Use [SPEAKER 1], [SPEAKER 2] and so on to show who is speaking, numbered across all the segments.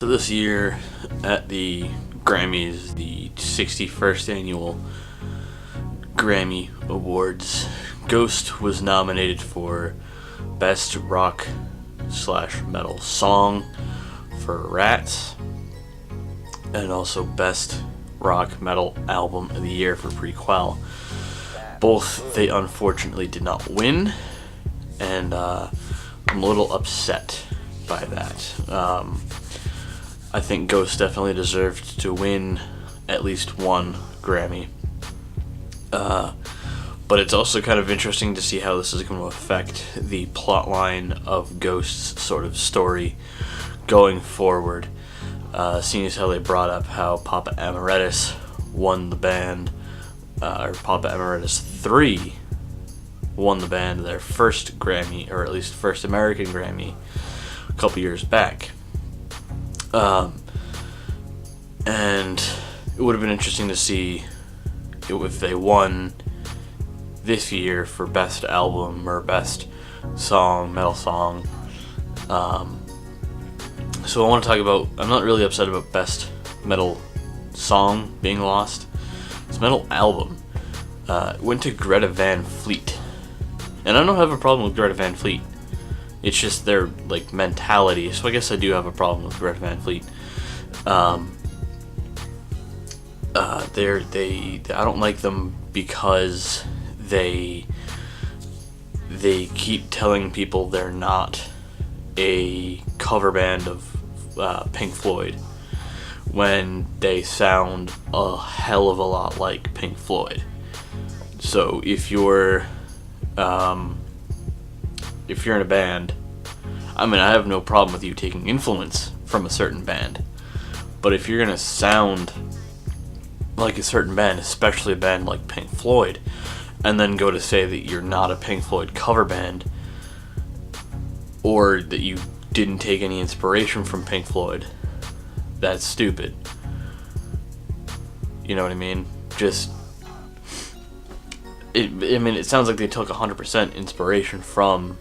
[SPEAKER 1] So this year at the Grammys, the 61st annual Grammy Awards, Ghost was nominated for Best Rock / Metal Song for Rats, and also Best Rock Metal Album of the Year for Prequel. Both they unfortunately did not win, and I'm a little upset by that. I think Ghost definitely deserved to win at least one Grammy. But it's also kind of interesting to see how this is going to affect the plotline of Ghost's sort of story going forward. Seeing as how they brought up how Papa Emeritus won the band, or Papa Emeritus 3 won the band their first Grammy, or at least first American Grammy, a couple years back. And it would have been interesting to see if they won this year for Best Album or Best Song, Metal Song. So I want to talk about, I'm not really upset about Best Metal Song being lost. It's Metal Album. It went to Greta Van Fleet. And I don't have a problem with Greta Van Fleet. It's just their mentality. So I guess I do have a problem with Greta Van Fleet. I don't like them because they keep telling people they're not a cover band of Pink Floyd when they sound a hell of a lot like Pink Floyd. So if you're in a band, I have no problem with you taking influence from a certain band, but if you're gonna sound like a certain band, especially a band like Pink Floyd, and then go to say that you're not a Pink Floyd cover band, or that you didn't take any inspiration from Pink Floyd, that's stupid. You know what I mean? It sounds like they took 100% inspiration from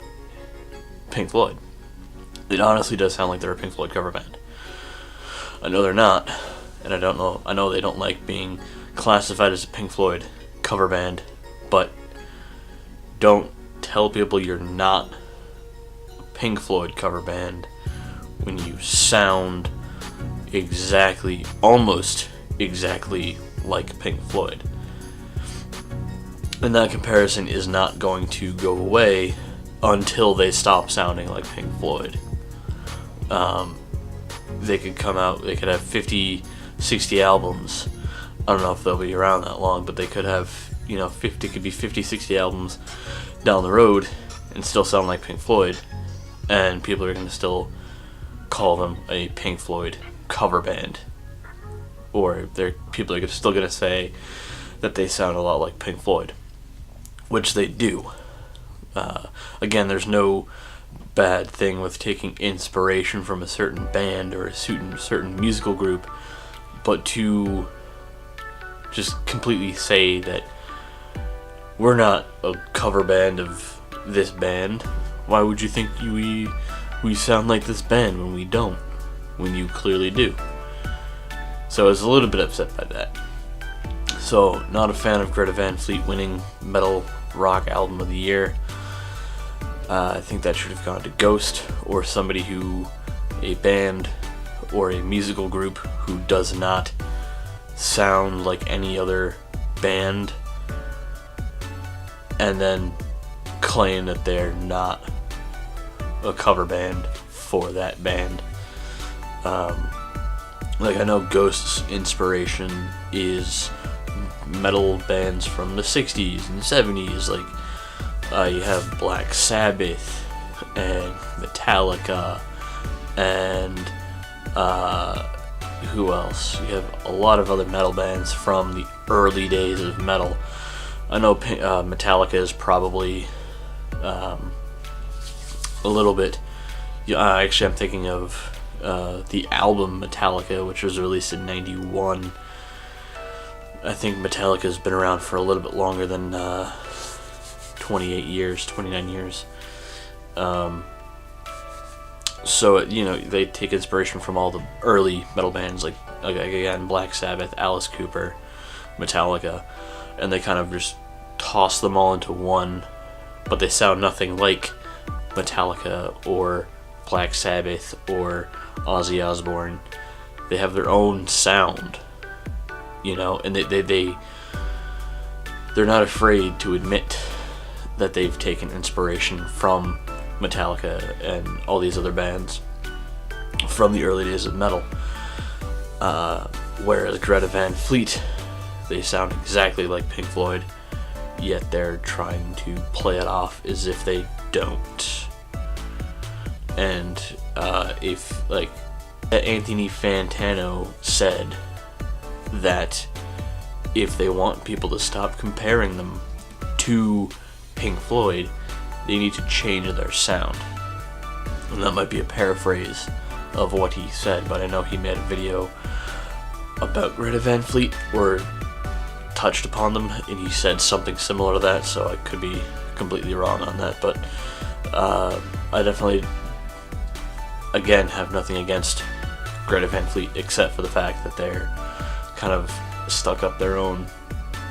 [SPEAKER 1] Pink Floyd. It honestly does sound like they're a Pink Floyd cover band. I know they're not, and I know they don't like being classified as a Pink Floyd cover band, but don't tell people you're not a Pink Floyd cover band when you sound almost exactly like Pink Floyd. And that comparison is not going to go away until they stop sounding like Pink Floyd. They could have 50, 60 albums. I don't know if they'll be around that long, but they could have, 50, 60 albums down the road and still sound like Pink Floyd, and people are going to still call them a Pink Floyd cover band. Or people are still going to say that they sound a lot like Pink Floyd, which they do. Again, there's no bad thing with taking inspiration from a certain band or a certain musical group, but to just completely say that we're not a cover band of this band, why would you think we sound like this band when we don't, when you clearly do? So I was a little bit upset by that. So, not a fan of Greta Van Fleet winning Metal Rock Album of the Year. I think that should have gone to Ghost, or a band or a musical group who does not sound like any other band, and then claim that they're not a cover band for that band. I know Ghost's inspiration is metal bands from the 60s and 70s, you have Black Sabbath and Metallica and who else? You have a lot of other metal bands from the early days of metal. I know Metallica is probably a little bit. Actually, I'm thinking of the album Metallica, which was released in '91. I think Metallica's been around for a little bit longer than 29 years. So they take inspiration from all the early metal bands like again Black Sabbath, Alice Cooper, Metallica, and they kind of just toss them all into one, but they sound nothing like Metallica or Black Sabbath or Ozzy Osbourne. They have their own sound, and they're not afraid to admit that they've taken inspiration from Metallica and all these other bands from the early days of metal. Whereas Greta Van Fleet, they sound exactly like Pink Floyd, yet they're trying to play it off as if they don't. And if Anthony Fantano said that if they want people to stop comparing them to Pink Floyd, they need to change their sound. And that might be a paraphrase of what he said, but I know he made a video about Greta Van Fleet where touched upon them, and he said something similar to that, so I could be completely wrong on that, but I definitely, again, have nothing against Greta Van Fleet except for the fact that they're kind of stuck up their own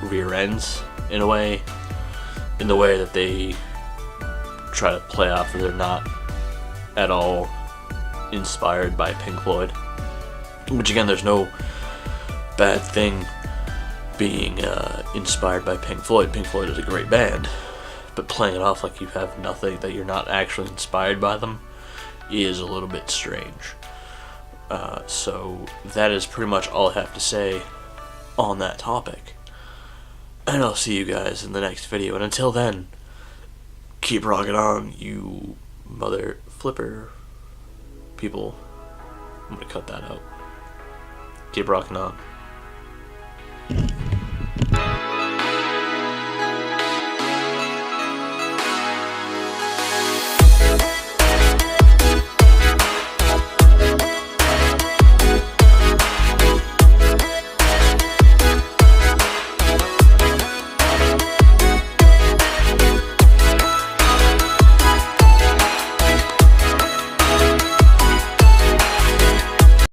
[SPEAKER 1] rear ends in a way, in the way that they try to play off that they're not at all inspired by Pink Floyd, which again, there's no bad thing being inspired by Pink Floyd. Pink Floyd is a great band, but playing it off like you have nothing, that you're not actually inspired by them, is a little bit strange. So that is pretty much all I have to say on that topic, and I'll see you guys in the next video, and until then, keep rocking on, you mother flipper people. I'm gonna cut that out. Keep rocking on.